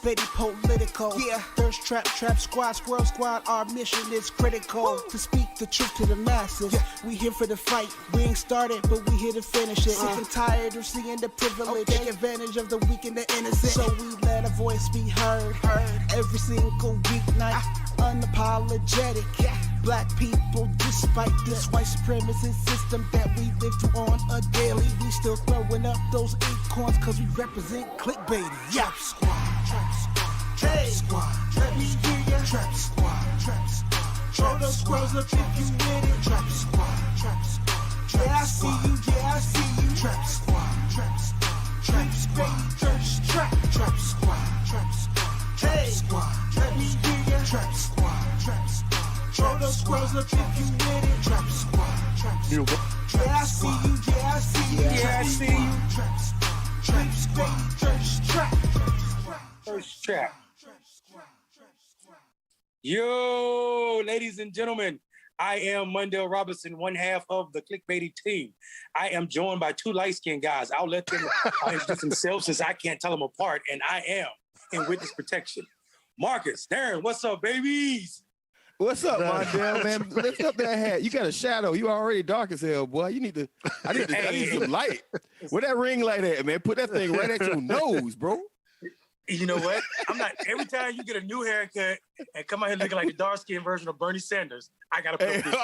Clickbaity Political. Yeah, Thirst Trap, Trap Squad, Squirrel Squad. Our mission is critical to speak the truth to the masses. Yeah. We here for the fight. We ain't started, but we here to finish it. Sick and tired of seeing the privilege. Take advantage of the weak and the innocent. So we let our voice be heard. Every single weeknight. Unapologetic. Black people, despite this white supremacist system that we live through on a daily, we still throwing up those acorns cause we represent clickbaity. Trap squad, trap squad, trap squad, let me hear ya. Trap squad, trap squad, throw those squirrels up if you with it. Trap squad, trap squad, yeah I see you, yeah I see you. Trap squad, trap squad, trap squad, thirst trap, trap squad, trap squad, trap squad, let me hear ya. Trap squad, trap squad. Throw those squirrels up if you with it. Trap squad, trap squad. Yeah, I see you, yeah, I see you. Yeah, I see you. Trap squad, trap squad, thirst trap. Thirst trap. Yo, ladies and gentlemen, I am Mundell Robinson, one half of the Clickbaity team. I am joined by two light-skinned guys. I'll let them introduce themselves since I can't tell them apart, and I am in witness protection. Marcus, Darren, what's up, babies? What's up, Mondale, man? Lift up that hat. You got a shadow. You already dark as hell, boy. You need to. I need some light. Where that ring light at, man? Put that thing right at your nose, bro. You know what? I'm not. Every time you get a new haircut and come out here looking like a dark-skinned version of Bernie Sanders, I gotta put this.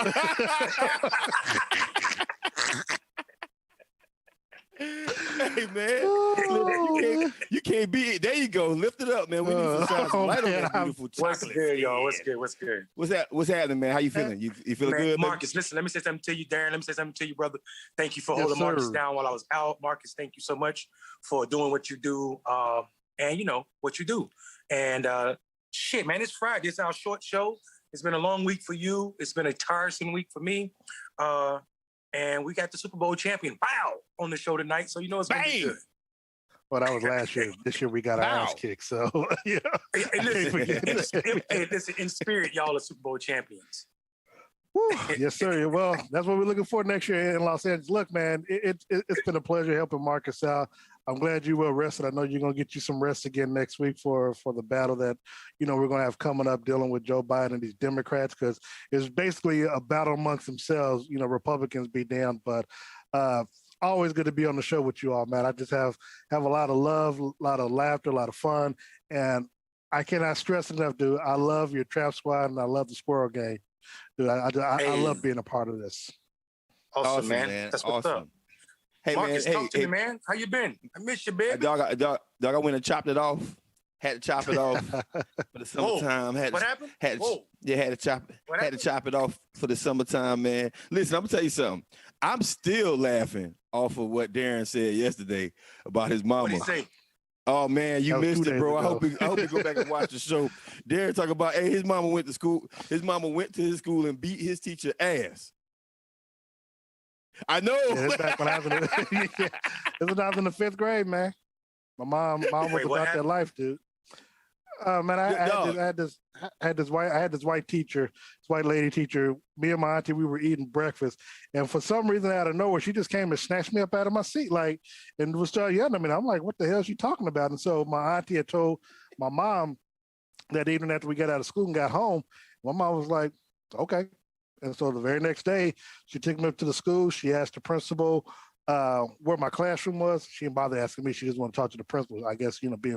Hey, man. You can't beat it. There you go. Lift it up, man. We need some shines of light on that beautiful chocolate. What's good, y'all? What's good? What's happening, man? How you feeling? You feeling good? Marcus, listen, let me say something to you. Darren, let me say something to you, brother. Thank you for holding Marcus down while I was out. Marcus, thank you so much for doing what you do, and you know what you do. And shit, man, it's Friday. It's our short show. It's been a long week for you. It's been a tiresome week for me. And we got the Super Bowl champion, wow, on the show tonight. So you know it's going to be good. Well, that was last year. This year we got our ass kicked. So, yeah. Hey, listen, in spirit, y'all are Super Bowl champions. Woo, yes, sir. Well, that's what we're looking for next year in Los Angeles. Look, man, it's been a pleasure helping Marcus out. I'm glad you well rested. I know you're going to get you some rest again next week for the battle that, you know, we're going to have coming up dealing with Joe Biden and these Democrats, because it's basically a battle amongst themselves. You know, Republicans be damned, but always good to be on the show with you all, man. I just have a lot of love, a lot of laughter, a lot of fun, and I cannot stress enough, dude, I love your Trap Squad and I love the Squirrel Gang. Dude, I love being a part of this. Awesome, man. That's what's up. Hey, Marcus, man. Talk to me, man. How you been? I miss you, baby. Dog, I went and chopped it off. Had to chop it off for the summertime. What happened? Had to chop it off for the summertime, man. Listen, I'm gonna tell you something. I'm still laughing off of what Darren said yesterday about his mama. What did he say? Oh man, you missed it, bro. I hope you go back and watch the show. Darren talk about, hey, his mama went to school. His mama went to his school and beat his teacher ass. I know. Yeah, that's back when I was in the 5th grade, man. My mom was about that life, dude. Man, I had this white teacher, this white lady teacher. Me and my auntie, we were eating breakfast, and for some reason out of nowhere, she just came and snatched me up out of my seat, like, and was started yelling at me. I'm like, what the hell is she talking about? And so my auntie had told my mom that evening after we got out of school and got home. My mom was like, okay. And so the very next day, she took me up to the school. She asked the principal where my classroom was. She didn't bother asking me. She just wanted to talk to the principal. I guess, being in the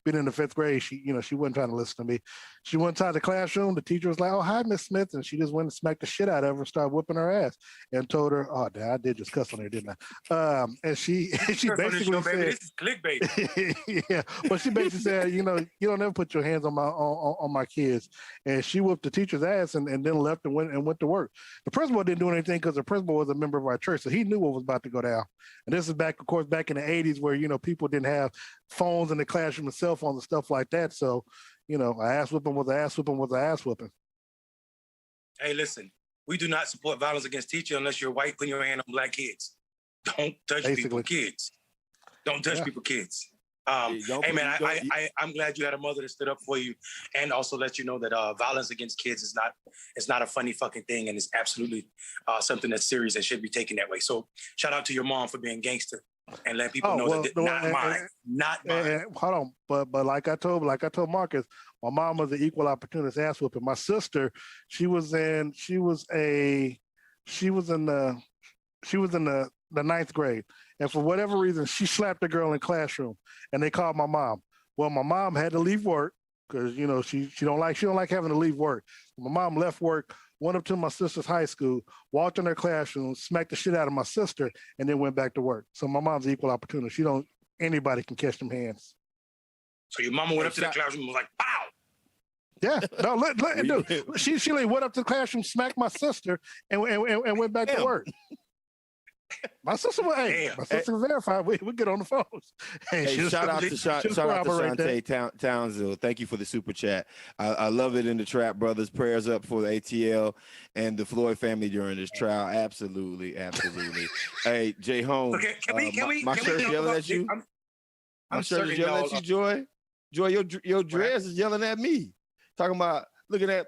5th grade, she wasn't trying to listen to me. She went inside the classroom. The teacher was like, "Oh, hi, Miss Smith." And she just went and smacked the shit out of her and started whipping her ass and told her, "Oh, Dad, I did just cuss on her, didn't I?" And she basically said, "This is clickbait." Yeah, but she basically said, "You don't ever put your hands on my kids." And she whooped the teacher's ass and then left and went to work. The principal didn't do anything because the principal was a member of our church, so he knew what was about to go down. And this is back in the 80s where, people didn't have phones in the classroom and cell phones and stuff like that. So, an ass whooping was an ass whooping was an ass whooping. Hey, listen, we do not support violence against teachers unless you're white putting your hand on black kids. Don't touch people kids. Don't touch people kids. Hey, man, I'm glad you had a mother that stood up for you and also let you know that violence against kids is not a funny fucking thing, and it's absolutely something that's serious and should be taken that way. So shout out to your mom for being gangster and let people know that not mine. Hold on, but like I told Marcus, my mom was an equal opportunist ass whooping. My sister, she was in the ninth grade, and for whatever reason, she slapped a girl in the classroom, and they called my mom. Well, my mom had to leave work because she don't like having to leave work. My mom left work, went up to my sister's high school, walked in her classroom, smacked the shit out of my sister, and then went back to work. So my mom's an equal opportunity. Anybody can catch them hands. So your mama went up to the classroom and was like, pow! Yeah, no, dude. She went up to the classroom, smacked my sister, and went back to work. My sister verified. We get on the phones. Hey, shout out to Shantae Townsville. Thank you for the super chat. I love it in the trap, brothers. Prayers up for the ATL and the Floyd family during this trial. Absolutely. Hey, Jay Holmes. Okay, can we? My shirt's yelling at you. My shirt is yelling at you, Joy. Joy, your dress is yelling at me. Talking about looking like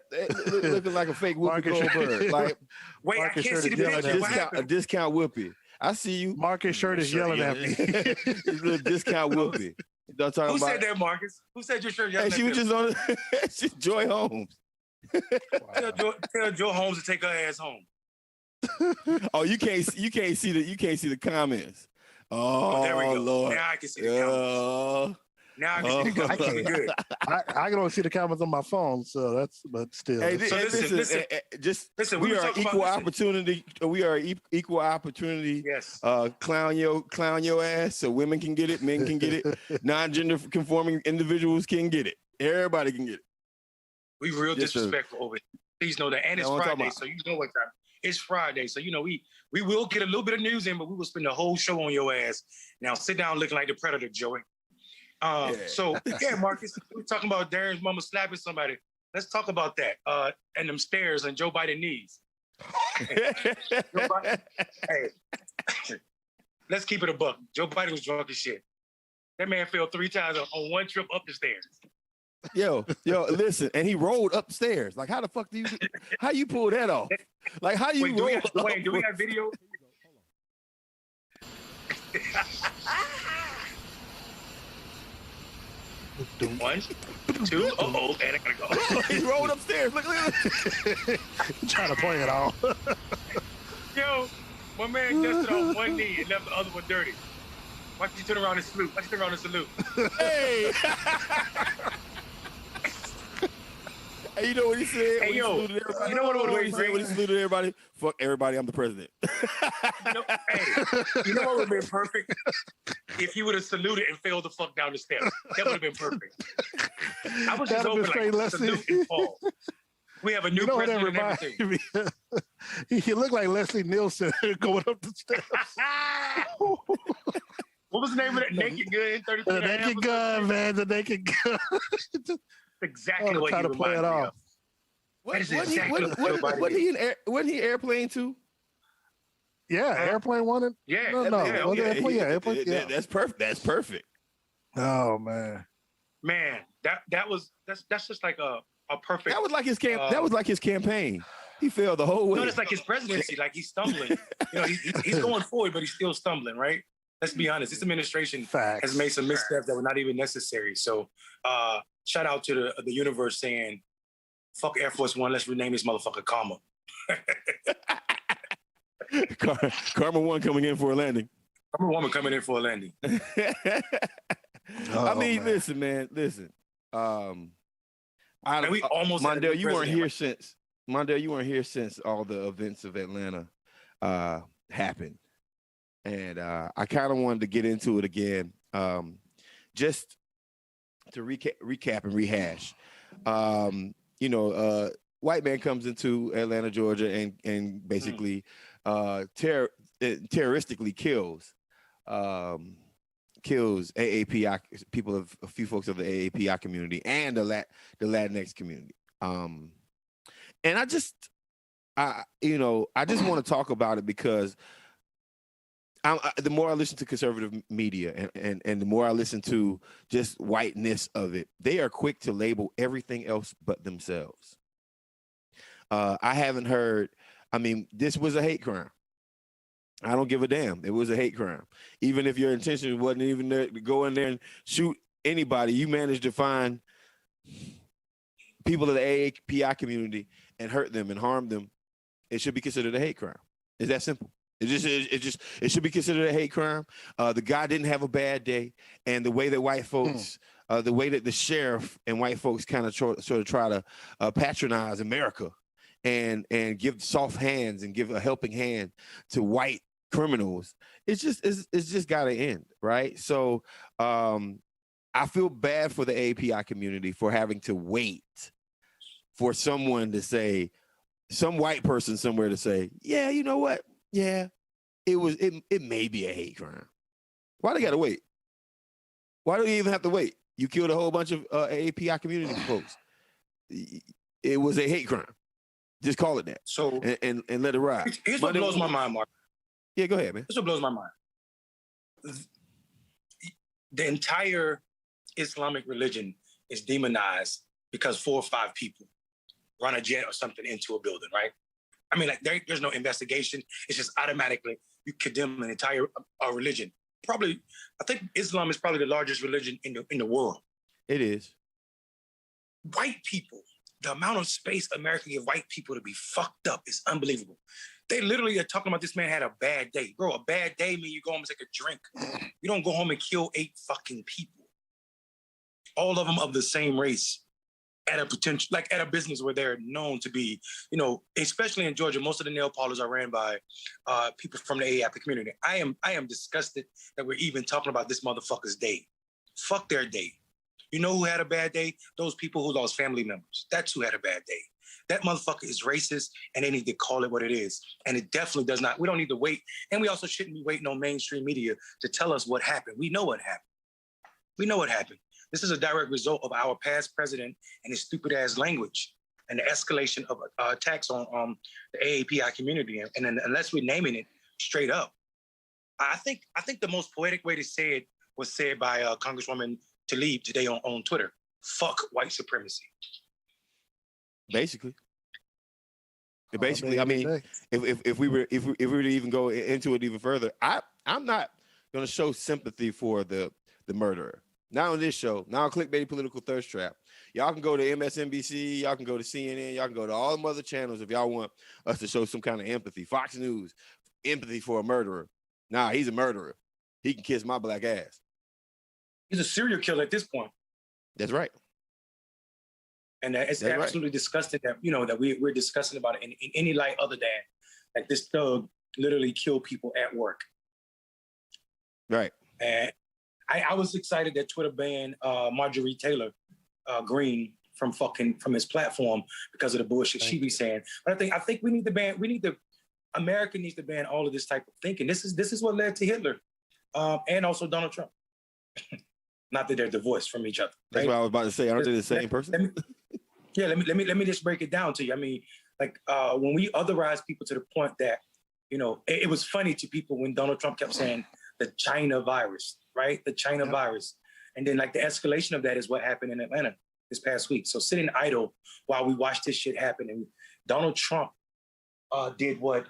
a fake Whoopi Goldberg. Like, wait, I can't see the picture. A discount Whoopi. I see you. Marcus' shirt is yelling at me. Discount Whoopi. Who said that, Marcus? Who said your shirt yelling at she was just on she's Joy Holmes. Tell Joy Holmes to take her ass home. Oh, you can't see the comments. Oh, there we go. Lord. Now I can see the comments. Now I can see the comments. Good. I can only see the comments on my phone, but still. Hey, listen. We are equal opportunity. We are equal opportunity. Yes. Clown your ass, so women can get it, men can get it, non-gender conforming individuals can get it. Everybody can get it. We real disrespectful over it. Please know that, and it's Friday, so you know what time. It's Friday, so we will get a little bit of news in, but we will spend the whole show on your ass. Now sit down looking like the Predator, Joey. So Marcus, we're talking about Darren's mama slapping somebody. Let's talk about that. And them stairs on Joe Biden's knees. Hey, let's keep it a buck. Joe Biden was drunk as shit. That man fell 3 times on one trip up the stairs. Yo, listen, and he rolled upstairs. Like, how the fuck how you pull that off? Like, how you roll up? Wait, do we have video? One, two, and I gotta go. He rolled upstairs. Look. Trying to play it off. Yo, my man dusted on one knee and left the other one dirty. Why don't you turn around and salute? Hey. Hey, you know what he said? Hey, yo, you know what he said when he saluted everybody? Fuck everybody, I'm the president. You know what would have been perfect? If he would have saluted and fell the fuck down the steps. That would have been perfect. I was just hoping like salute and fall. We have a new president and everything. He looked like Leslie Nielsen going up the steps. What was the name of that? Naked Gun? 33 The Naked Gun, man. The Naked Gun. Exactly what you play it off. Wasn't he Airplane too? Yeah, Airplane won it. Yeah, Airplane. That's perfect. That's perfect. Oh man, that's just like a perfect. That was like his that was like his campaign. He failed the whole way. No, it's like his presidency. Like he's stumbling. He's going forward, but he's still stumbling. Right? Let's be honest. This administration has made some missteps that were not even necessary. So, shout out to the universe saying, "Fuck Air Force One. Let's rename this motherfucker Karma." Karma One coming in for a landing. Karma One coming in for a landing. Listen, man. Listen. We almost Mondale, you weren't here since. Mondale, you weren't here since all the events of Atlanta happened. And I kind of wanted to get into it again, just to recap and rehash. White man comes into Atlanta, Georgia, and basically terroristically kills AAPI people of a few folks of the AAPI community and the Latinx community. And I just want to talk about it because the more I listen to conservative media and the more I listen to just whiteness of it, they are quick to label everything else but themselves. I haven't heard, this was a hate crime. I don't give a damn. It was a hate crime. Even if your intention wasn't even to go in there and shoot anybody, you managed to find people of the AAPI community and hurt them and harm them. It should be considered a hate crime. It's that simple. It should be considered a hate crime. The guy didn't have a bad day, and the way that white folks, the way that the sheriff and white folks kind of sort of try to patronize America, and give soft hands and give a helping hand to white criminals, it's just got to end, right? So I feel bad for the API community for having to wait for someone to say, some white person somewhere to say, yeah, you know what? Yeah, it may be a hate crime. Why they gotta wait? Why do you even have to wait? You killed a whole bunch of API community folks. It was a hate crime. Just call it that. So and let it ride. Here's what blows my mind, Mark. Yeah, go ahead, man. Here's what blows my mind. The entire Islamic religion is demonized because 4 or 5 people run a jet or something into a building, right? I mean, like there's no investigation. It's just automatically you condemn an entire religion. Probably, I think Islam is probably the largest religion in the world. It is. White people, the amount of space America give white people to be fucked up is unbelievable. They literally are talking about this man had a bad day. Bro, a bad day means you go home and take a drink. You don't go home and kill 8 fucking people. All of them of the same race. At a business where they're known to be, especially in Georgia, most of the nail parlors are ran by people from the AAPI community. I am disgusted that we're even talking about this motherfucker's day. Fuck their day. You know who had a bad day? Those people who lost family members. That's who had a bad day. That motherfucker is racist, and they need to call it what it is. And it definitely does not. We don't need to wait, and we also shouldn't be waiting on mainstream media to tell us what happened. We know what happened. We know what happened. This is a direct result of our past president and his stupid ass language and the escalation of attacks on the AAPI community. And then, unless we're naming it straight up, I think the most poetic way to say it was said by Congresswoman Tlaib today on Twitter. Fuck white supremacy. Basically, I mean, if we were to even go into it even further, I'm not going to show sympathy for the murderer. Not on this show, not on Clickbaity Political ThirstTrap. Y'all can go to MSNBC, y'all can go to CNN, y'all can go to all them other channels if y'all want us to show some kind of empathy. Fox News, empathy for a murderer. Nah, he's a murderer. He can kiss my black ass. He's a serial killer at this point. That's right. And it's absolutely disgusting that, that we're discussing about it in any light other than like this thug literally killed people at work. Right. And I was excited that Twitter banned Marjorie Taylor Greene from his platform because of the bullshit she be saying. But I think we need to ban. America needs to ban all of this type of thinking. This is what led to Hitler, and also Donald Trump. Not that they're divorced from each other. Right? That's what I was about to say. Aren't they the same person? Let me just break it down to you. I mean, like when we otherize people to the point that, it was funny to people when Donald Trump kept saying the China virus, right? The China virus. And then like the escalation of that is what happened in Atlanta this past week. So sitting idle while we watched this shit happen. And Donald Trump did what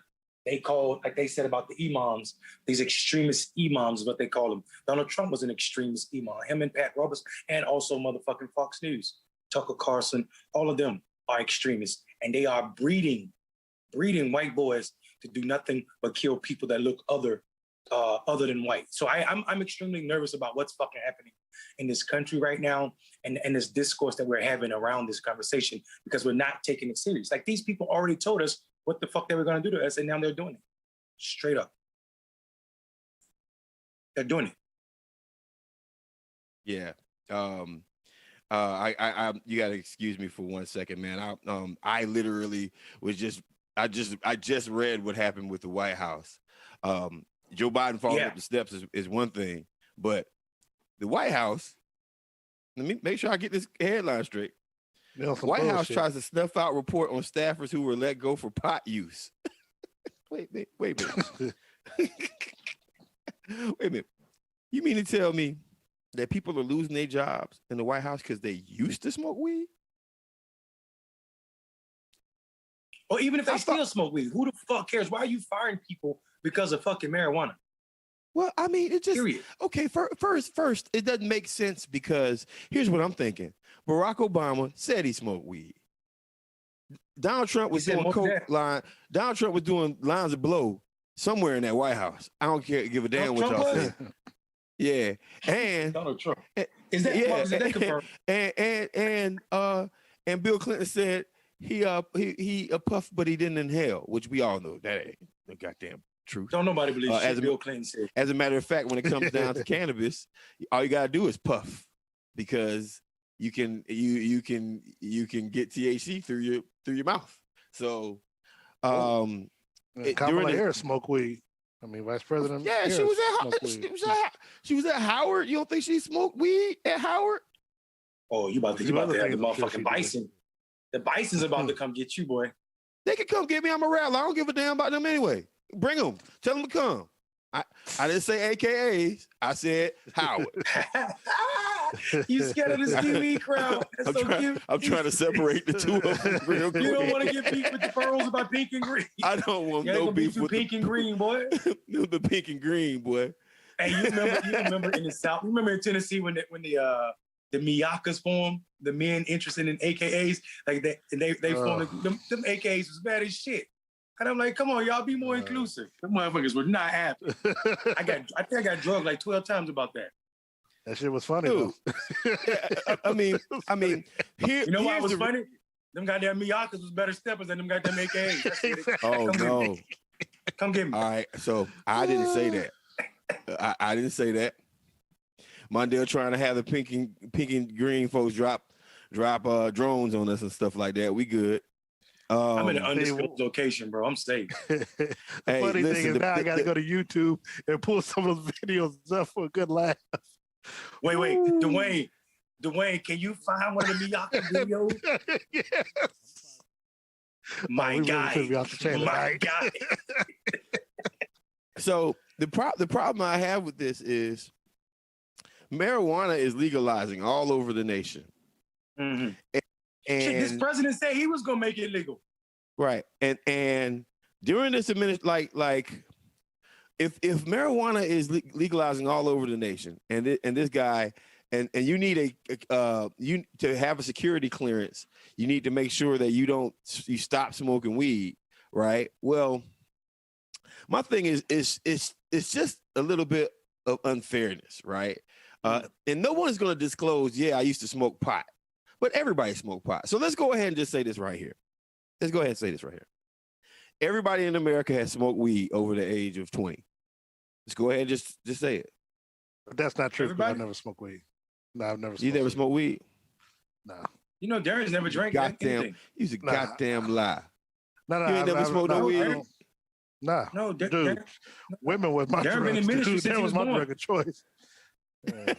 they called, like they said about the imams, these extremist imams is what they call them. Donald Trump was an extremist imam. Him and Pat Roberts and also motherfucking Fox News. Tucker Carlson, all of them are extremists. And they are breeding white boys to do nothing but kill people that look other than white. So I'm extremely nervous about what's fucking happening in this country right now and this discourse that we're having around this conversation because we're not taking it serious. Like these people already told us what the fuck they were going to do to us and now they're doing it. Straight up. They're doing it. Yeah. I you got to excuse me for 1 second, man. I literally I just read what happened with the White House. Joe Biden falling up the steps is one thing, but the White House, let me make sure I get this headline straight. White House tries to snuff out report on staffers who were let go for pot use. Wait a minute. Wait a minute. You mean to tell me that people are losing their jobs in the White House because they used to smoke weed? Or even if they still smoke weed, who the fuck cares? Why are you firing people because of fucking marijuana? Well, I mean, it just Period. Okay. First, it doesn't make sense because here's what I'm thinking: Barack Obama said he smoked weed. Donald Trump was doing coke line. Donald Trump was doing lines of blow somewhere in that White House. I don't give a damn what y'all say. Yeah, and Donald Trump is that confirmed? And Bill Clinton said he puffed, but he didn't inhale, which we all know that ain't the goddamn truth. Don't nobody believe shit Bill Clinton said. As a matter of fact, when it comes down to cannabis, all you gotta do is puff because you can get THC through your mouth. So, Kamala Harris smoke weed. I mean, Vice President. Yeah, Harris she was at Howard. You don't think she smoked weed at Howard? Oh, you about to have the motherfucking bison. The bison's about to come get you, boy. They can come get me. I'm a rattler. I don't give a damn about them anyway. Bring them. Tell them to come. I didn't say AKAs. I said Howard. You scared of the CB crowd. I'm trying to separate the two of them real quick. You don't want to get beef with the pearls about pink and green. I don't want no beef with pink and green, boy. The pink and green, boy. Hey, you remember in the South? You remember in Tennessee when the Miyakas formed, the men interested in AKAs, like they formed them AKAs was bad as shit. And I'm like, come on, y'all, be more inclusive. The motherfuckers were not happy. I think I got drugged like 12 times about that. That shit was funny, though. I mean, here. You know why it was funny? Them goddamn Miyakas was better steppers than them goddamn AKAs. Oh, no. Come get me. All right, so I didn't say that. I didn't say that. Mondale trying to have the pink and green folks drop drones on us and stuff like that. We good. I'm in an undisclosed location, bro. I'm safe. The funny thing is now I got to go to YouTube and pull some of those videos up for a good laugh. Wait, Dwayne, can you find one of the Miyaka videos? Yes. My guy. So the problem I have with this is marijuana is legalizing all over the nation. Mm-hmm. And shit, this president said he was gonna make it legal. Right. And during this administration, like if marijuana is legalizing all over the nation, and this guy, and you need you to have a security clearance, you need to make sure that you stop smoking weed, right? Well, my thing is it's just a little bit of unfairness, right? And no one is going to disclose, yeah, I used to smoke pot, but everybody smoked pot. So let's go ahead and just say this right here. Everybody in America has smoked weed over the age of 20. Let's go ahead and just say it. That's not true. I've never smoked weed. No, I've never smoked You never smoked weed? No. You know, Darren's never drank anything. You's a goddamn lie. No, you ain't never smoked no weed? No, dude. Women was my drug. That was my drug of choice. I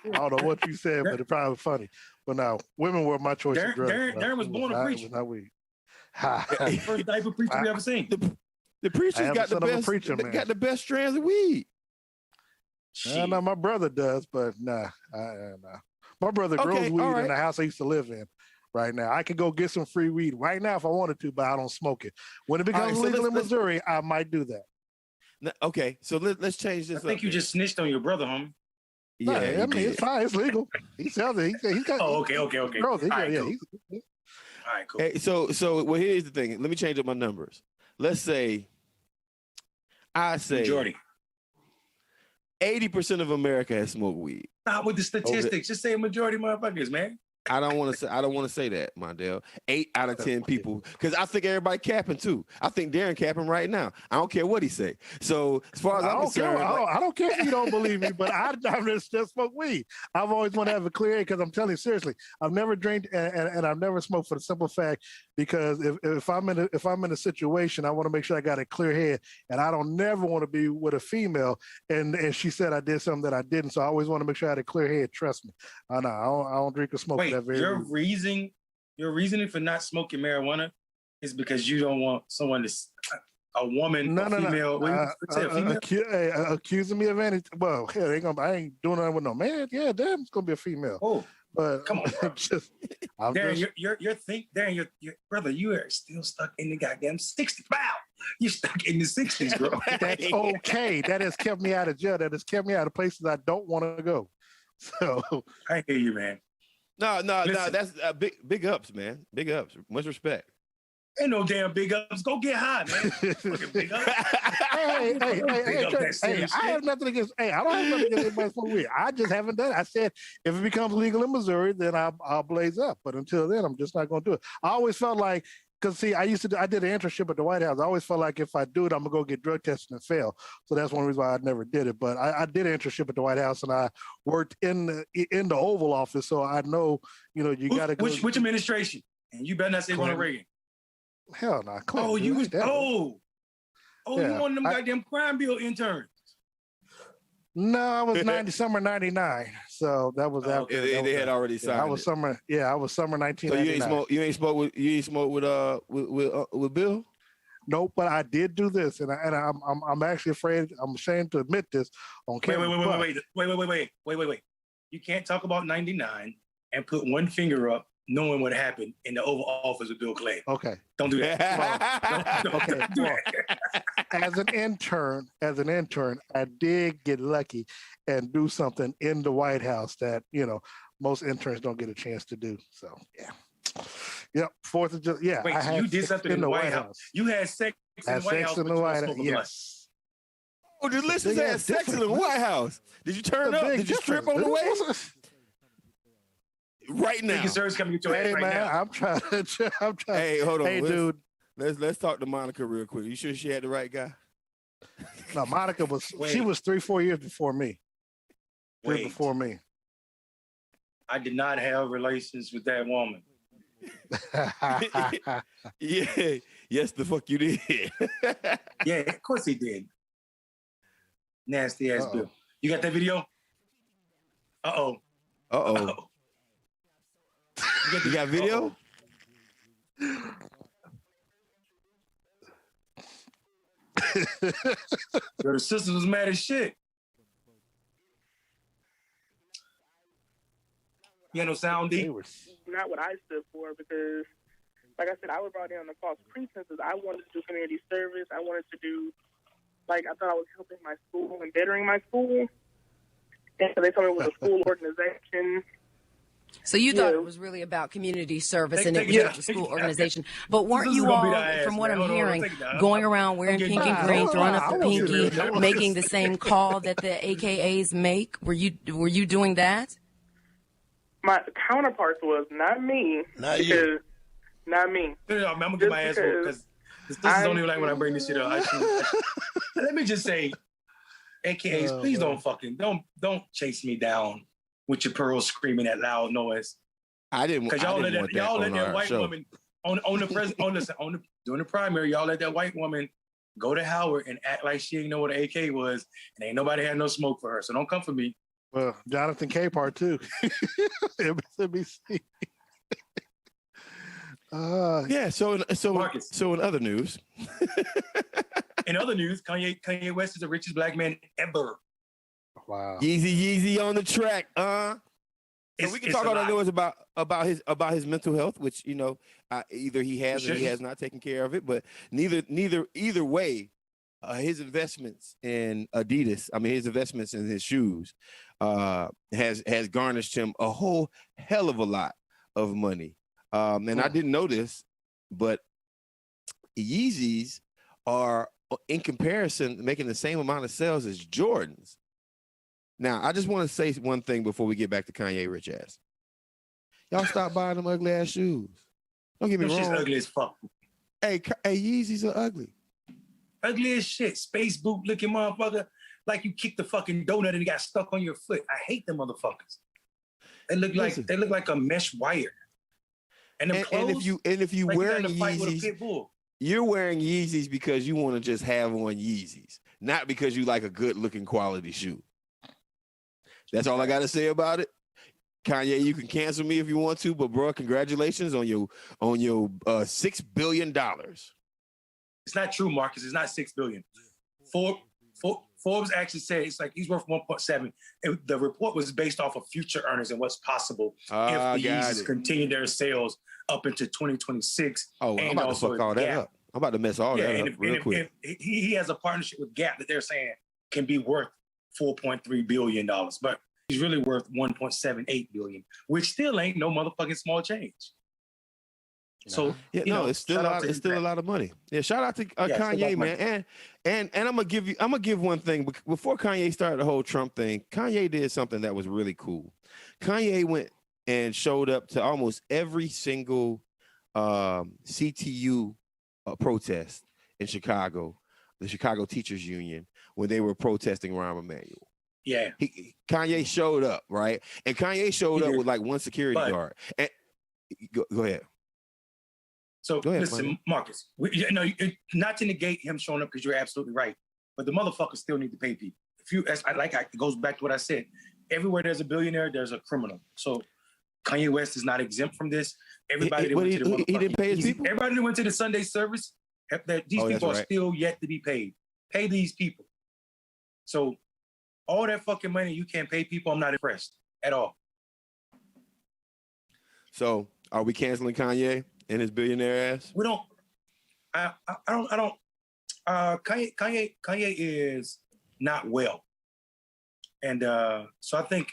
don't know what you said, but it probably was funny. But now, women were my choice of drugs. Darren was born a preacher. Not weed. First diaper preacher we ever seen. The preacher's got the best strands of weed. No, my brother does, but nah. My brother grows weed in the house I used to live in. Right now, I could go get some free weed right now if I wanted to, but I don't smoke it. When it becomes legal in Missouri, I might do that. Okay, so let's change this. I think you just snitched on your brother, homie. Yeah, I mean it's fine. It's legal. He sells it. He's got. Oh, okay. Bro, All right, cool. Hey, so well, here's the thing. Let me change up my numbers. Let's say, majority. 80% of America has smoked weed. Not with the statistics. Just say a majority motherfuckers, man. I don't want to say that, Mondale. 8 out of 10 people, because I think everybody capping too. I think Darren capping right now. I don't care what he say. So as far as I'm concerned, I don't care if you don't believe me, but I've just smoked weed. I've always want to have a clear head because I'm telling you seriously, I've never drank and I've never smoked for the simple fact because if I'm in a situation, I want to make sure I got a clear head, and I don't never want to be with a female and she said I did something that I didn't. So I always want to make sure I had a clear head. Trust me. I don't drink or smoke. Wait, your reasoning for not smoking marijuana is because you don't want someone to, a woman, female. Accusing me of anything. Well, hell, I ain't doing nothing with no man. Yeah, damn, it's gonna be a female. Oh, But come on, bro. Darren, Darren, your brother, you are still stuck in the goddamn 60s. Wow, you're stuck in the 60s, bro. That's okay. That has kept me out of jail. That has kept me out of places I don't want to go. So I hear you, man. No. That's big ups, man. Big ups. Much respect. Ain't no damn big ups. Go get high, man. Fucking big ups. Hey, I have nothing against. Hey, I don't have nothing against anybody smoking weed. I just haven't done it. I said if it becomes legal in Missouri, then I'll blaze up. But until then, I'm just not going to do it. I always felt like, because see, I did an internship at the White House. I always felt like if I do it, I'm gonna go get drug tested and fail. So that's one reason why I never did it. But I did an internship at the White House, and I worked in the Oval Office, so I know, you got to go. Which administration? And you better not say Ronald Reagan. Hell no. Oh, you was yeah. You one of them goddamn crime bill interns. No, I was summer '99, so that was after they had already signed. I was summer 1999. So you ain't smoke with Bill? Nope, but I did do this, and I'm actually afraid. I'm ashamed to admit this on camera. Wait. You can't talk about '99 and put one finger up, knowing what happened in the Oval Office with Bill Clinton. Okay, don't do that. Okay, do that. As an intern, I did get lucky and do something in the White House that most interns don't get a chance to do. So yep. 4th of July. Yeah. Wait, so you did something in the White House. You had sex in the White House. In the White House. Yes. Oh, the listeners had sex in the White House. Did you turn up? Did you strip on the way? Right now. Coming to hey, right man, now. I'm trying. Hey, hold on. Hey, dude. Let's talk to Monica real quick. You sure she had the right guy? No, Monica she was 3-4 years before me. Before me. I did not have relations with that woman. Yeah. Yes, the fuck you did. Yeah, of course he did. Nasty ass Bill. You got that video? Uh-oh. You got video? Yo, the sister was mad as shit. You had no sound, D? Not what I stood for, because, like I said, I was brought in on the false pretenses. I wanted to do community service. I wanted to do, I thought I was helping my school and bettering my school. And so they told me it was a school organization. So you thought it was really about community service and it was a school organization. But weren't you all, from what I'm hearing, going around wearing pink and green, throwing up the pinky, making the same call that the AKAs make? Were you doing that? My counterparts was, not me. Not you. Not me. No, I'm going to get my ass whooped because this don't even like when I bring this shit up. Let me just say, AKAs, please don't chase me down with your pearls screaming at loud noise. I didn't. Because y'all let that white woman during the primary, y'all let that white woman go to Howard and act like she didn't know what an AK was, and ain't nobody had no smoke for her. So don't come for me. Well, Jonathan K. part 2. MSNBC. Yeah. So in other news. In other news, Kanye West is the richest black man ever. Wow. Yeezy on the track. So we can talk all the noise about his mental health, which either he has or he has not taken care of it. But either way, his investments in Adidas, his investments in his shoes, has garnished him a whole hell of a lot of money. And I didn't know this, but Yeezys are, in comparison, making the same amount of sales as Jordans. Now, I just want to say one thing before we get back to Kanye rich ass. Y'all stop buying them ugly ass shoes. Don't get me wrong. Shit's ugly as fuck. Hey, Yeezys are ugly. Ugly as shit. Space boot looking motherfucker. Like you kicked the fucking donut and it got stuck on your foot. I hate them motherfuckers. They look like a mesh wire. And if you wearing Yeezys, you're wearing Yeezys because you want to just have on Yeezys, not because you like a good looking quality shoe. That's all I got to say about it. Kanye, you can cancel me if you want to, but bro, congratulations on your $6 billion. It's not true, Marcus. It's not $6 billion. Forbes actually said it's like he's worth 1.7. The report was based off of future earnings and what's possible if the Yeezys continue their sales up into 2026. Oh, I'm about to fuck all that up. I'm about to mess all that up real quick. He has a partnership with Gap that they're saying can be worth $4.3 billion, but he's really worth $1.78 billion, which still ain't no motherfucking small change. So it's still a lot of money. Yeah, shout out to Kanye, man. And I'm gonna give one thing. Before Kanye started the whole Trump thing, Kanye did something that was really cool. Kanye went and showed up to almost every single CTU protest in Chicago, the Chicago Teachers Union, when they were protesting Rahm Emanuel. Yeah, Kanye showed up, right? And Kanye showed up with like one security guard. And go ahead. So listen, Marcus, not to negate him showing up because you're absolutely right, but the motherfuckers still need to pay people. It goes back to what I said. Everywhere there's a billionaire, there's a criminal. So Kanye West is not exempt from this. Everybody that he didn't pay his people. Everybody that went to the Sunday service, these people are still yet to be paid. Pay these people. So all that fucking money you can't pay people, I'm not impressed at all. So are we canceling Kanye and his billionaire ass? We don't. I don't. Kanye is not well, and so I think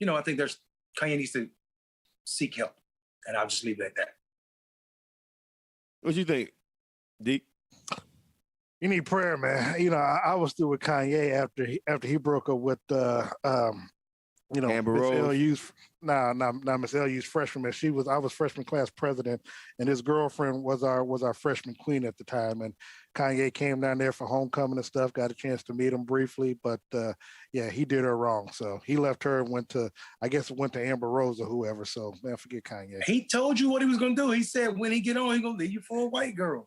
Kanye needs to seek help, and I'll just leave it at that. What you think, Deke? You need prayer, man. I was through with Kanye after he broke up with Amber Rose. Miss L.U.'s freshman. I was freshman class president, and his girlfriend was our freshman queen at the time. And Kanye came down there for homecoming and stuff. Got a chance to meet him briefly, but he did her wrong. So he left her and went to Amber Rose or whoever. So man, forget Kanye. He told you what he was gonna do. He said when he get on, he gonna leave you for a white girl.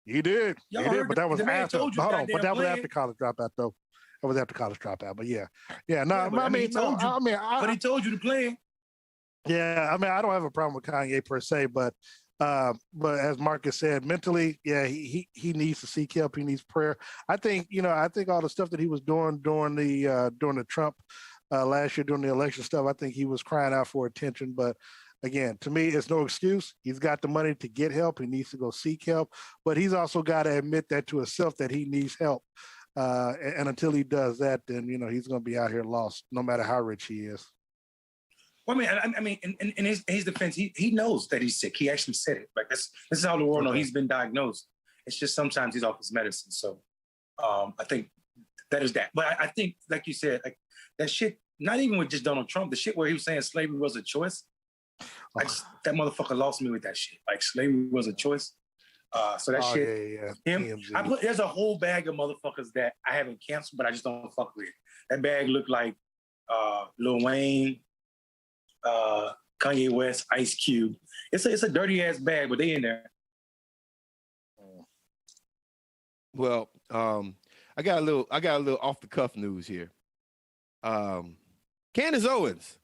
He did. But that was after. Hold on, but that was after college dropout though. That was after college dropout. But yeah. No, but he told you to play. Yeah, I don't have a problem with Kanye per se, but as Marcus said, mentally, he needs to seek help. He needs prayer. I think all the stuff that he was doing during the Trump last year during the election stuff, I think he was crying out for attention. But again, to me, it's no excuse. He's got the money to get help. He needs to go seek help, but he's also got to admit that to himself that he needs help. And until he does that, then he's going to be out here lost, no matter how rich he is. Well, I mean, in his defense, he knows that he's sick. He actually said it. Like this is how the world knows he's been diagnosed. It's just sometimes he's off his medicine. So I think that is that. But I think, like you said, like that shit. Not even with just Donald Trump, the shit where he was saying slavery was a choice. That motherfucker lost me with that shit. Like slavery was a choice. So that shit. Yeah. Him. There's a whole bag of motherfuckers that I haven't canceled, but I just don't fuck with. That bag looked like Lil Wayne, Kanye West, Ice Cube. It's a dirty ass bag, but they in there. Well, I got a little off the cuff news here. Candace Owens.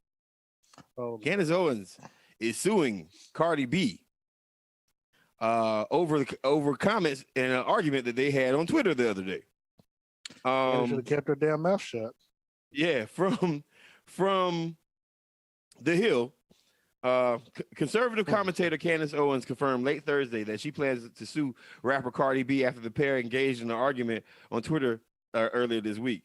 Candace Owens is suing Cardi B over comments and an argument that they had on Twitter the other day. Should have kept her damn mouth shut. Yeah, from The Hill, conservative commentator Candace Owens confirmed late Thursday that she plans to sue rapper Cardi B after the pair engaged in an argument on Twitter earlier this week.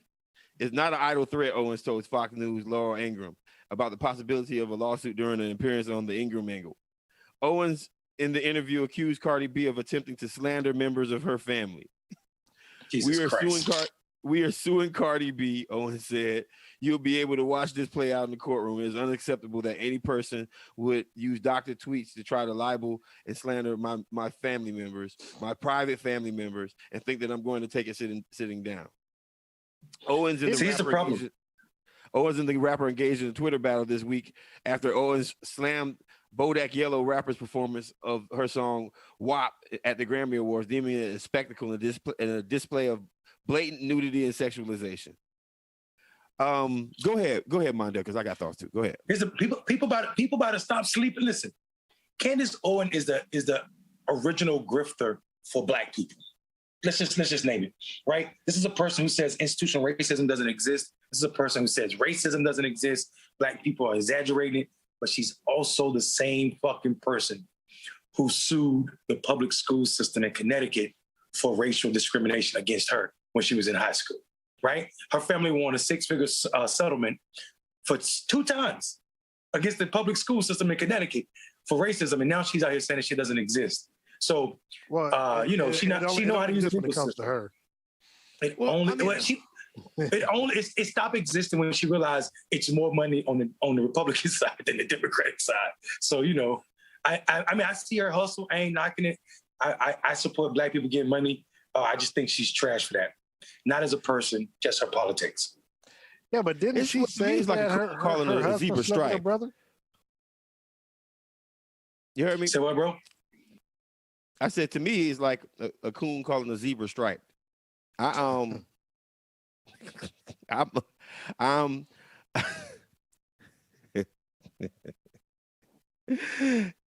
It's not an idle threat, Owens told Fox News' Laura Ingraham about the possibility of a lawsuit during an appearance on the Ingraham Angle. Owens, in the interview, accused Cardi B of attempting to slander members of her family. We are suing Cardi B, Owens said. You'll be able to watch this play out in the courtroom. It is unacceptable that any person would use doctor tweets to try to libel and slander my family members, my private family members, and think that I'm going to take it sitting down. Owens and the rapper engaged in a Twitter battle this week after Owens slammed Bodak Yellow rapper's performance of her song WAP at the Grammy Awards, deeming it a spectacle and a display of blatant nudity and sexualization. Go ahead, Mondale, because I got thoughts too. Go ahead. Here's people about to stop sleeping. Listen, Candace Owens is the original grifter for Black people. let's just name it, right? This is a person who says institutional racism doesn't exist. This is a person who says racism doesn't exist. Black people are exaggerating it, but she's also the same fucking person who sued the public school system in Connecticut for racial discrimination against her when she was in high school, right? Her family won a six-figure settlement for 2 times against the public school system in Connecticut for racism, and now she's out here saying that she doesn't exist. So, she know how to use the legal system. To her. It stopped existing when she realized it's more money on the Republican side than the Democratic side. So, I see her hustle. I ain't knocking it. I support Black people getting money. I just think she's trash for that. Not as a person, just her politics. Yeah, but didn't she say like that calling her a zebra stripe, brother? You heard me? Say what, bro? I said, to me, it's like a coon calling a zebra stripe. And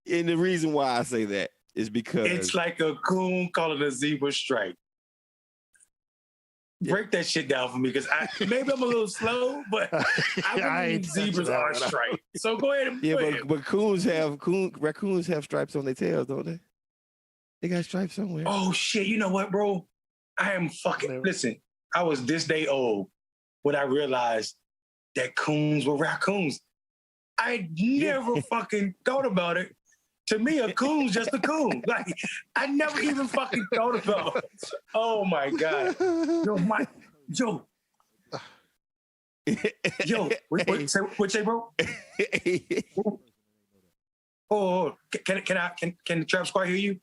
the reason why I say that is because it's like a coon calling a zebra stripe. Break that shit down for me, because maybe I'm a little slow, but I believe zebras are striped. So go ahead and but raccoons have stripes on their tails, don't they? They got stripes somewhere. Oh shit! You know what, bro? I am fucking. Listen, I was this day old when I realized that coons were raccoons. I never fucking thought about it. To me, a coon's just a coon. Like, I never even fucking thought about it. Oh my God. What say, bro? Oh, can the Trap Squad hear you?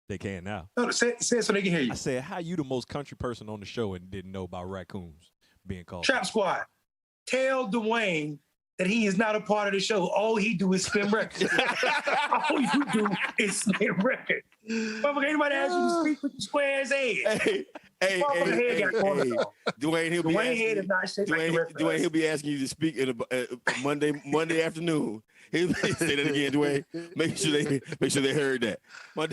They can now. No, say it so they can hear you. I said, how you the most country person on the show and didn't know about raccoons being called? Trap Squad, tell Dwayne that he is not a part of the show. All he do is spin records. All you do is spin records. Motherfucker, anybody ask you to speak with your square ass head? Dwayne, he'll be asking you to speak in a Monday afternoon. He'll say that again, Dwayne. Make sure they heard that. Well,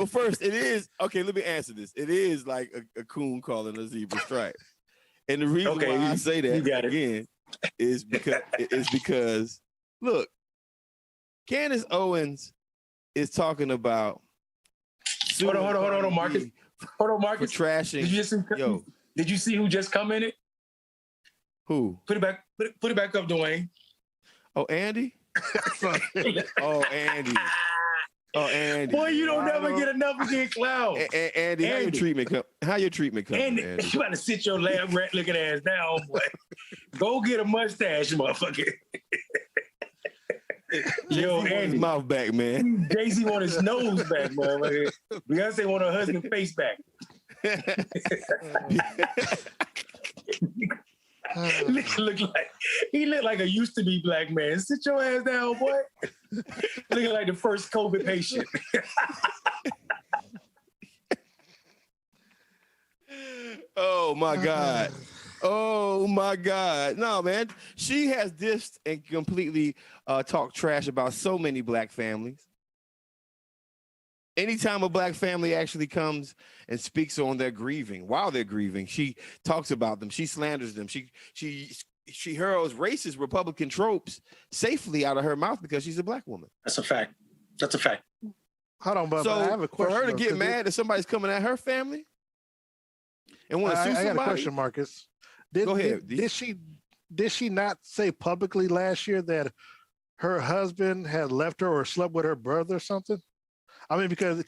first, it is okay. Let me answer this. It is like a coon calling a zebra stripe, and the reason why I say that again is because look, Candace Owens is talking about. Hold on, Marcus. Hold on, Marcus. For trashing. Did you see who just commented? Who? Put it back up, Dwayne. Oh, Andy? Oh, Andy. Boy, you don't never get enough of getting clown. Andy, how your treatment come? Andy, you got to sit your lab rat looking ass down, boy. Go get a mustache, motherfucker. Yo, Andy's mouth back, man. Jay-Z want his nose back, motherfucker. Beyonce want her husband's face back. He look like a used to be black man. Sit your ass down, boy. Looking like the first COVID patient. Oh my God. Oh my God. No, man. She has dissed and completely talked trash about so many black families. Anytime a black family actually comes and speaks on their grieving, while they're grieving, she talks about them. She slanders them. She hurls racist Republican tropes safely out of her mouth because she's a black woman. That's a fact. Hold on, but I have a question. For her to get mad that somebody's coming at her family and want to sue somebody. I got a question, Marcus. Go ahead. Did she not say publicly last year that her husband had left her or slept with her brother or something? I mean, because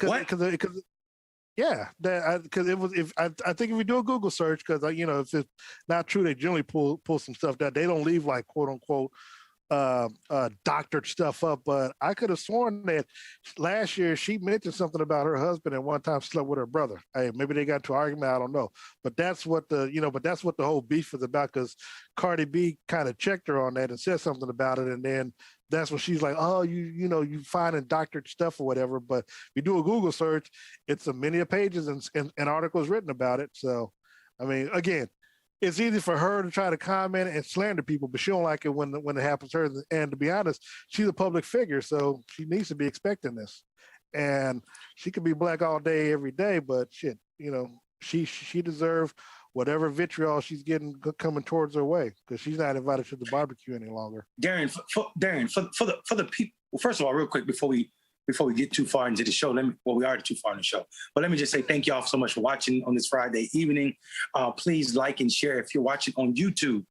yeah, because it was. I think if we do a Google search, because if it's not true, they generally pull some stuff that they don't leave like quote unquote doctored stuff up. But I could have sworn that last year she mentioned something about her husband and one time slept with her brother. Hey, maybe they got into an argument. I don't know. But that's what the whole beef is about. Because Cardi B kind of checked her on that and said something about it, and then that's when she's like, oh, you finding doctored stuff or whatever. But if you do a Google search, it's many pages and articles written about it. So, I mean, again, it's easy for her to try to comment and slander people, but she don't like it when it happens to her. And to be honest, she's a public figure, so she needs to be expecting this. and she could be black all day, every day, but shit, she deserves whatever vitriol she's getting coming towards her way because she's not invited to the barbecue any longer. Darren, for the people. Well, first of all, real quick before we get too far into the show, we are too far in the show, but let me just say thank y'all so much for watching on this Friday evening. Please like and share. If you're watching on YouTube,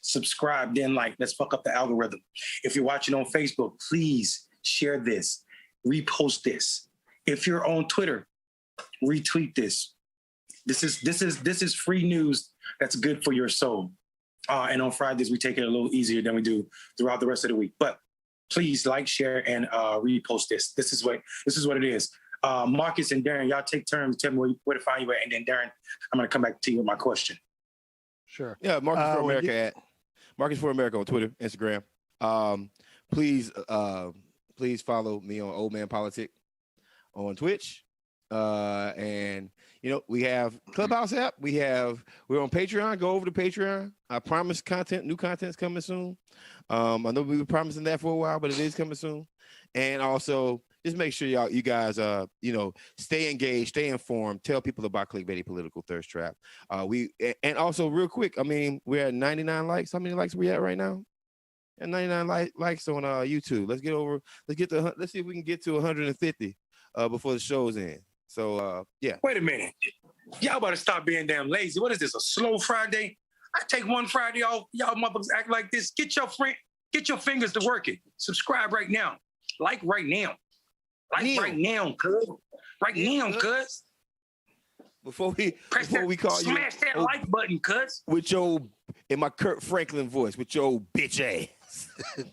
subscribe, then like. Let's fuck up the algorithm. If you're watching on Facebook, please share this, repost this. If you're on Twitter, retweet this. This is free news that's good for your soul. And on Fridays, we take it a little easier than we do throughout the rest of the week. But please like, share, and repost this. This is what it is. Marcus and Darren, y'all take turns. Tell me where to find you at, and then Darren, I'm gonna come back to you with my question. Sure. Yeah, Marcus for America at Marcus for America on Twitter, Instagram. Please follow me on Old Man Politic on Twitch. And we have Clubhouse app. We're on Patreon. Go over to Patreon. I promise new content's coming soon. I know we were promising that for a while, but it is coming soon. And also just make sure you guys stay engaged, stay informed, tell people about Clickbaity Political ThirstTrap. And also real quick, I mean, we're at 99 likes. How many likes are we at right now? And 99 likes on YouTube. Let's see if we can get to 150 before the show's end. So yeah. Wait a minute. Y'all better stop being damn lazy. What is this? A slow Friday? I take one Friday off. Y'all motherfuckers act like this. Get your fingers to work it. Subscribe right now. Like right now. Right now, cuz. Right now, cuz. Before we call you, smash that like button, cuz. In my Kurt Franklin voice, with your bitch ass.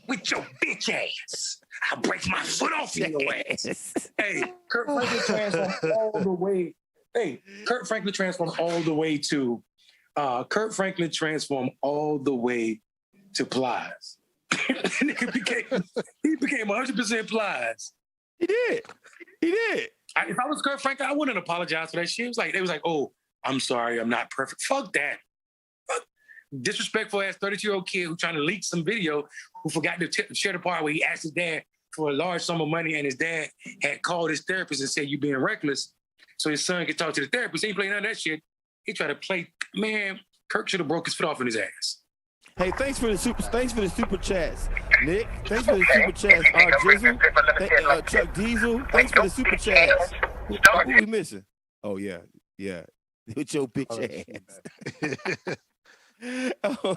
With your bitch ass. I'll break my foot off in your ass. Hey, Kurt Franklin transformed all the way. Hey, Kurt Franklin transformed all the way to Plies. he became 100% Plies. He did. If I was Kurt Franklin, I wouldn't apologize for that shit. They was like, oh, I'm sorry, I'm not perfect. Fuck that. Disrespectful ass 32-year-old kid who trying to leak some video who forgot to share the part where he asked his dad for a large sum of money and his dad had called his therapist and said, you being reckless, so his son could talk to the therapist. He ain't playing none of that shit. He tried to play, man, Kirk should have broke his foot off in his ass. Hey, thanks for the super chats, Nick. Thanks for the super chats, Jizzle, Chuck Diesel. Thanks for the super chats. Who we missing? Oh yeah. With your bitch ass. Oh.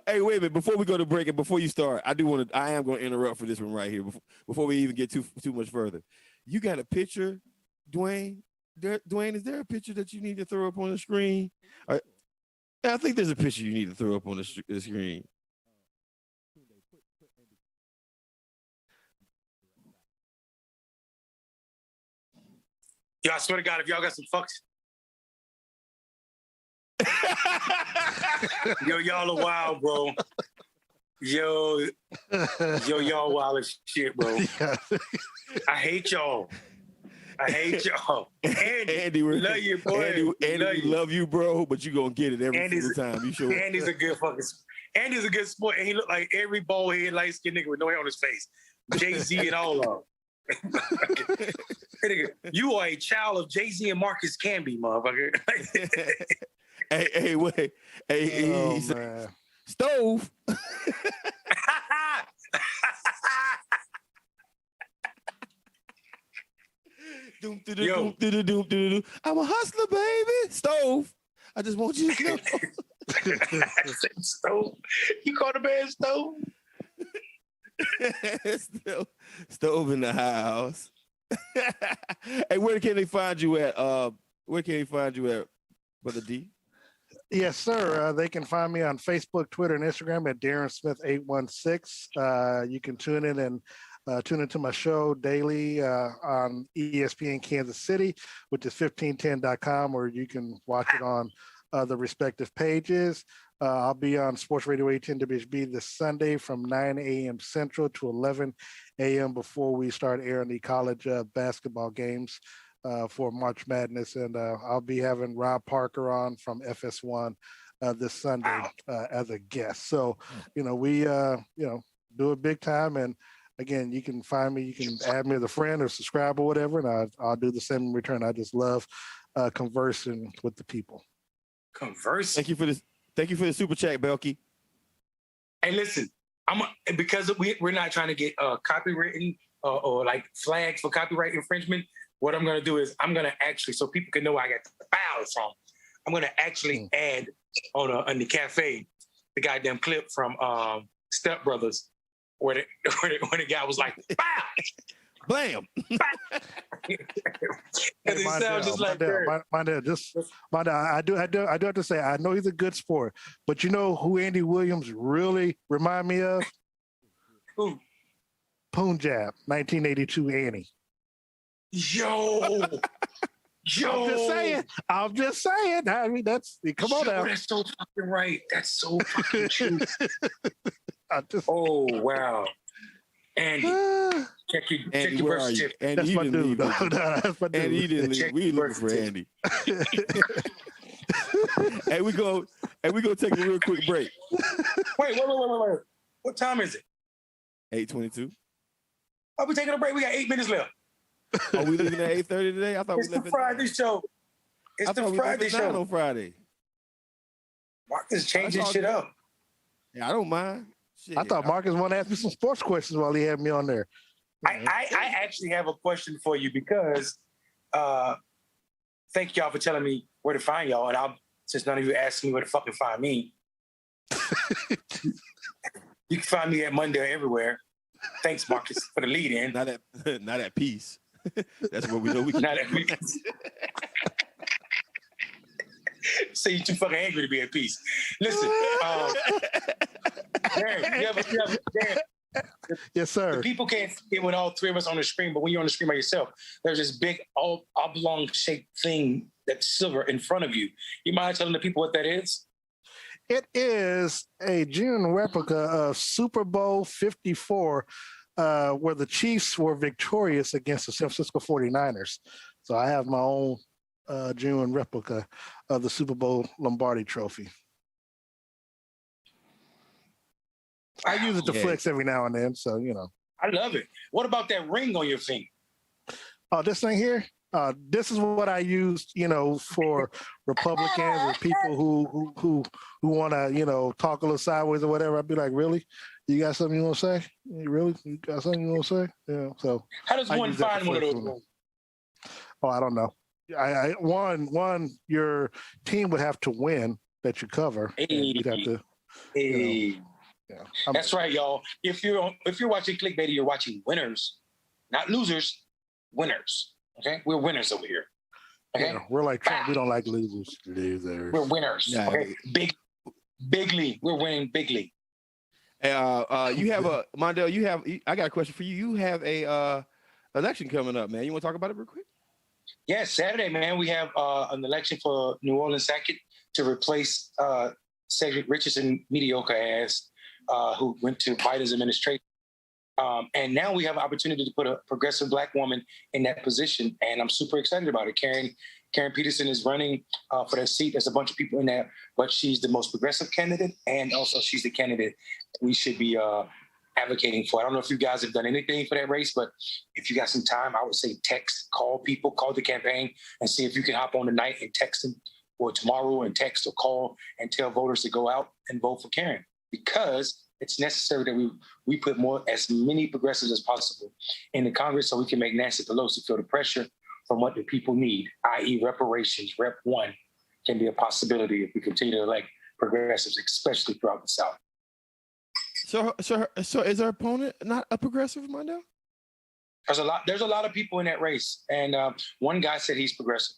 Hey, wait a minute. Before we go to break and before you start, I am going to interrupt for this one right here before we even get too much further. You got a picture, Dwayne? Dwayne, is there a picture that you need to throw up on the screen? I think there's a picture you need to throw up on the screen. Yo, I swear to God, if y'all got some fucks. Yo, y'all are wild, bro. Yo, y'all wild as shit, bro. I hate y'all. Andy, we love you, boy. Andy, we love you, bro, but you gonna get it every single time. You sure? Andy's a good sport, and he look like every bald head, light skinned nigga with no hair on his face. Jay-Z and all of them. You are a child of Jay-Z and Marcus Camby, motherfucker. Hey, wait. Hey, man. Stove. I'm a hustler, baby. Stove. I just want you to know. Stove. You call the man Stove? Stove in the house. Hey, where can they find you at? Brother D? Yes, sir. They can find me on Facebook, Twitter, and Instagram at Darren Smith 816. You can tune in and tune into my show daily on ESPN Kansas City, which is 1510.com, or you can watch it on the respective pages. I'll be on Sports Radio 810 WHB this Sunday from 9 a.m. Central to 11 a.m. before we start airing the college basketball games for March Madness. And I'll be having Rob Parker on from FS1 this Sunday as a guest. So, we, do it big time. And again, you can find me. You can add me as a friend or subscribe or whatever, and I'll do the same in return. I just love conversing with the people. Conversing. Thank you for the super chat, Belky. Hey, listen, because we're not trying to get copywritten or like flags for copyright infringement. What I'm going to do is I'm going to actually, so people can know where I got the files from, I'm going to actually add on the cafe the goddamn clip from Step Brothers where the guy was like, "Bow, blam." Hey, I do have to say, I know he's a good sport, but you know who Andy Williams really remind me of? Who? Punjab, 1982 Annie. Yo. I'm just saying. I mean, come on now. That's so fucking right. That's so fucking true. Oh, wow. Andy, check your birth certificate. Andy, that's my dude. That's my dude. Andy, you didn't leave. We looking for Andy. Hey, we go take a real quick break. Wait. What time is it? 8:22. Are we taking a break? We got 8 minutes left. Are we leaving at 8:30 today? I thought it's we left the Friday show. It's the Friday show on Friday. Marcus changing shit up. Yeah, I don't mind. Shit, I thought Marcus wanted to ask me some sports questions while he had me on there. I actually have a question for you because thank y'all for telling me where to find y'all, and since none of you asked me where to fucking find me, you can find me at Monday everywhere. Thanks, Marcus, for the lead in. Not at peace. That's what we know we can. Not at peace. So you're too fucking angry to be at peace. Listen, Darren, yes, sir. The people can't see it when all three of us on the screen, but when you're on the screen by yourself, there's this big oblong-shaped thing that's silver in front of you. You mind telling the people what that is? It is a genuine replica of Super Bowl 54, where the Chiefs were victorious against the San Francisco 49ers. So I have my own genuine replica of the Super Bowl Lombardi trophy. I use it to flex every now and then, so, you know. I love it. What about that ring on your finger? Oh, this thing here? This is what I used, you know, for Republicans or people who want to, you know, talk a little sideways or whatever. I'd be like, really? You got something you want to say? Really? You got something you want to say? Yeah. So how does one find one of those? Oh, I don't know. One, your team would have to win that you cover. You'd have to. You know, yeah. That's right, y'all. If you're watching Clickbaity, you're watching winners, not losers. Winners. Okay, we're winners over here. Okay, yeah, we're like Trump. We don't like losers. We're winners. Yeah. Okay, bigly. We're winning bigly. You have a Mondale. I got a question for you. You have a election coming up, man. You want to talk about it real quick? Yeah, Saturday, man. We have an election for New Orleans second to replace Cedric Richardson, mediocre ass, who went to Biden's administration. And now we have an opportunity to put a progressive Black woman in that position, and I'm super excited about it. Karen Peterson is running for that seat. There's a bunch of people in there, but she's the most progressive candidate, and also she's the candidate we should be advocating for. I don't know if you guys have done anything for that race, but if you got some time, I would say text, call people, call the campaign, and see if you can hop on tonight and text them, or tomorrow and text or call and tell voters to go out and vote for Karen, because it's necessary that we put as many progressives as possible in the Congress so we can make Nancy Pelosi feel the pressure from what the people need, i.e. reparations. Rep 1 can be a possibility if we continue to elect progressives, especially throughout the South. So is our opponent not a progressive, Mondale? There's a lot of people in that race, and one guy said he's progressive.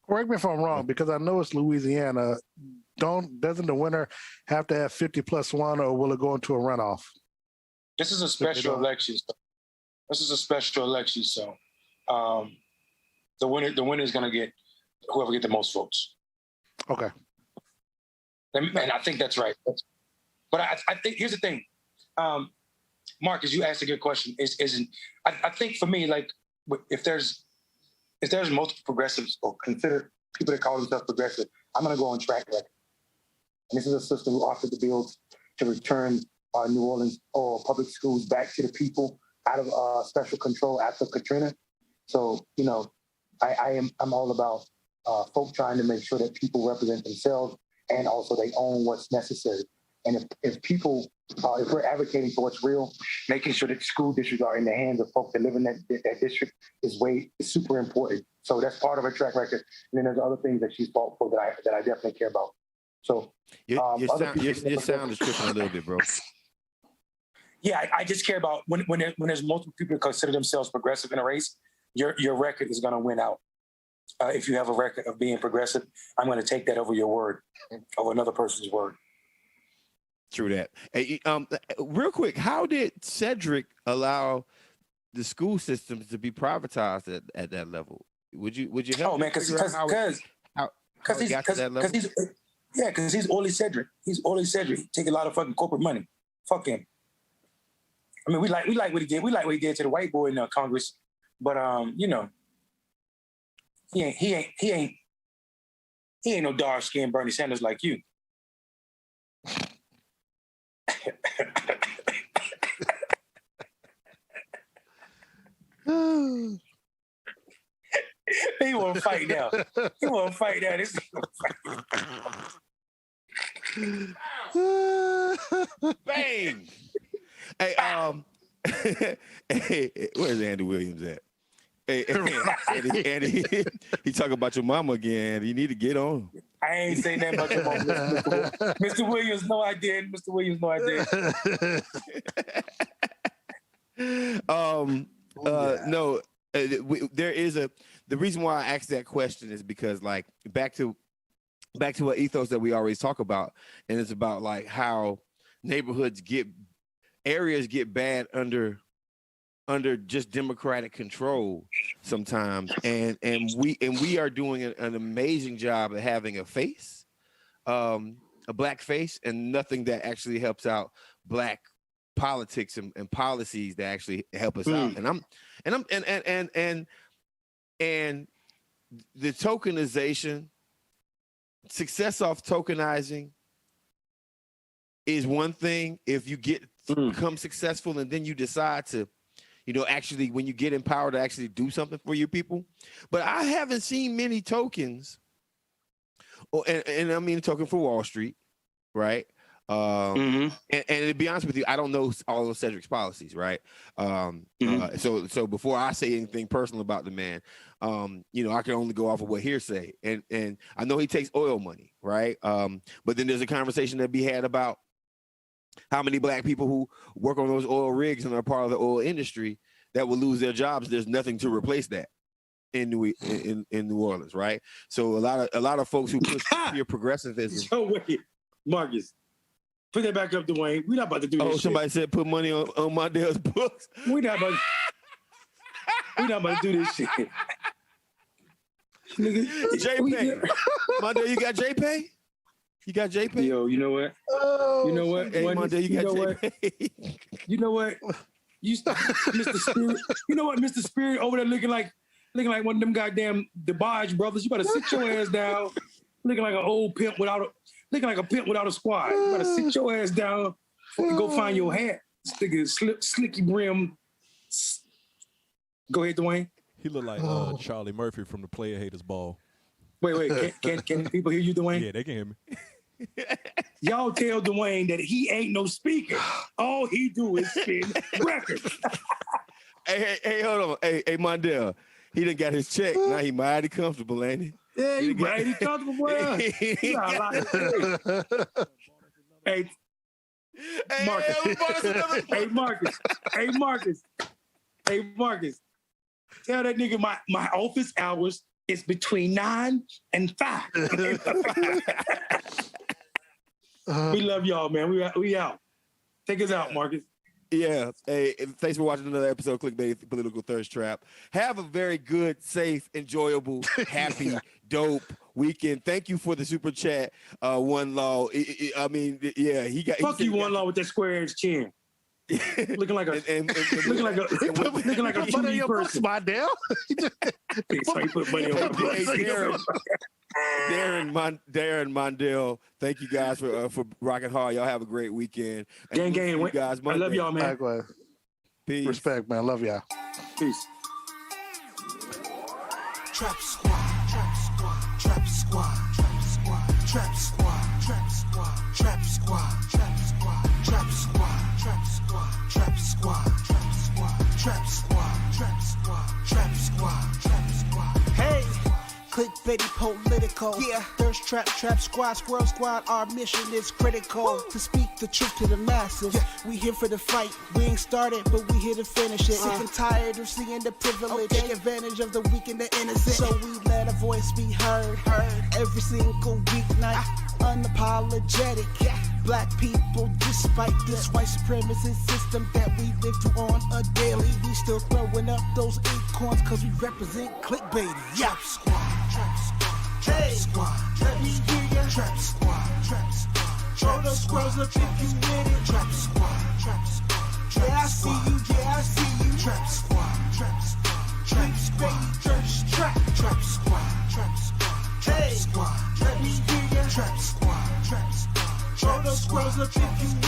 Correct me if I'm wrong, because I know it's Louisiana. Doesn't the winner have to have 50+1, or will it go into a runoff? This is a special election. So the winner is going to get whoever get the most votes. Okay. And I think that's right. But I think here's the thing, Marcus, you asked a good question. I think for me, like, if there's multiple progressives or consider people that call themselves progressive, I'm going to go on track record. And this is a system who offered the bill to return New Orleans or public schools back to the people out of special control after Katrina. So, you know, I'm all about folk trying to make sure that people represent themselves and also they own what's necessary. And if people, if we're advocating for what's real, making sure that school districts are in the hands of folks that live in that district is super important. So that's part of her track record. And then there's other things that she's fought for that I definitely care about. So your sound is tripping a little bit, bro. Yeah, I just care about when there's multiple people that consider themselves progressive in a race, your record is going to win out. If you have a record of being progressive, I'm going to take that over your word, over another person's word. True that. Hey, real quick, how did Cedric allow the school systems to be privatized at that level? Would you help? Oh man, because he's Orly Cedric. He's Orly Cedric. He take a lot of fucking corporate money. Fuck him. I mean, we like what he did. We like what he did to the white boy in Congress, but you know, he ain't no dark skinned Bernie Sanders like you. He want to fight now. He want to fight now. This bang. Hey, where's Andy Williams at? Hey, Andy, he talking about your mama again. You need to get on. I ain't saying that about your mama, Mr. Williams. No, I didn't. Mr. Williams, no, I didn't. No, there is the reason why I asked that question is because, like, back to what ethos that we always talk about, and it's about like how areas get bad under just democratic control sometimes, and we are doing an amazing job of having a face, a black face, and nothing that actually helps out black politics and policies that actually help us out. And the tokenization, success off tokenizing is one thing. If you become successful and then you decide to, you know, actually when you get in power to actually do something for your people. But I haven't seen many tokens, and I mean token for Wall Street, right? And to be honest with you, I don't know all of Cedric's policies, right? So before I say anything personal about the man, you know, I can only go off of what hearsay, and I know he takes oil money, right? But then there's a conversation that be had about how many black people who work on those oil rigs and are part of the oil industry that will lose their jobs. There's nothing to replace that in New Orleans, right? So a lot of folks who push pure progressivism. So wait, Marcus, put that back up, Dwayne. We're not about to do this. Oh, somebody said put money on Mondale's books. We're not about to do this shit. JPay. Mondale, you got JPay? You got JPay? Yo, you know what? You know what? Hey, Mondale, you got JPay? You know what? Mr. Spirit. You know what, Mr. Spirit over there looking like one of them goddamn DeBarge brothers. You better sit your ass down. Looking like an old pimp without a squad. You better sit your ass down before you go find your hat. Stick a slicky brim. Go ahead, Dwayne. He look like Charlie Murphy from the Player Haters Ball. Wait. Can people hear you, Dwayne? Yeah, they can hear me. Y'all tell Dwayne that he ain't no speaker. All he do is spin records. Hey, hold on. Hey, Mondale. He done got his check. Now he mighty comfortable, ain't he? Yeah, he mighty comfortable, boy. He got a lot to say. Hey, Marcus. Hey, Marcus. Tell that nigga my office hours is between 9 and 5. We love y'all, man. We out. Take us out, Marcus. Yeah. Hey, thanks for watching another episode of Clickbaity Political ThirstTrap. Have a very good, safe, enjoyable, happy, dope weekend. Thank you for the super chat, One Law. I mean, yeah, he got. Fuck you, One Law, with that square ass chin. Looking like a looking like a 2D person. Mondale. So he put money on my books. Darren Mondale, thank you guys for rocking hard. Y'all have a great weekend. Gang, you guys. I love y'all, man. Likewise. Peace. Respect, man. Love y'all. Peace. Trap squad, trap squad, trap squad, trap squad, trap squad, trap squad, trap squad, trap squad, trap squad, trap squad, trap squad, trap squad, trap squad, trap squad, trap squad, trap squad. Hey, Clickbaity Political, yeah, Thirst Trap, Trap Squad, Squirrel Squad. Our mission is critical to speak the truth to the masses. We here for the fight. We ain't started, but we here to finish it. Sick and tired of seeing the privilege, take advantage of the weak and the innocent. So we let a voice be heard every single weeknight. Unapologetic. Black people, despite this white supremacist system that we live through on a daily, we still throwing up those acorns cause we represent clickbaity. Trap squad, trap squad, trap squad, let me hear ya. Trap squad, trap squad, throw those squirrels up if you with it. Trap squad, trap squad, yeah I see you, yeah I see you. Trap squad, trap squad, Clickbaity Thirst Trap. Trap squad, trap squad, trap squad, let me hear ya. Trap squad, trap squad, throw those squirrels up if you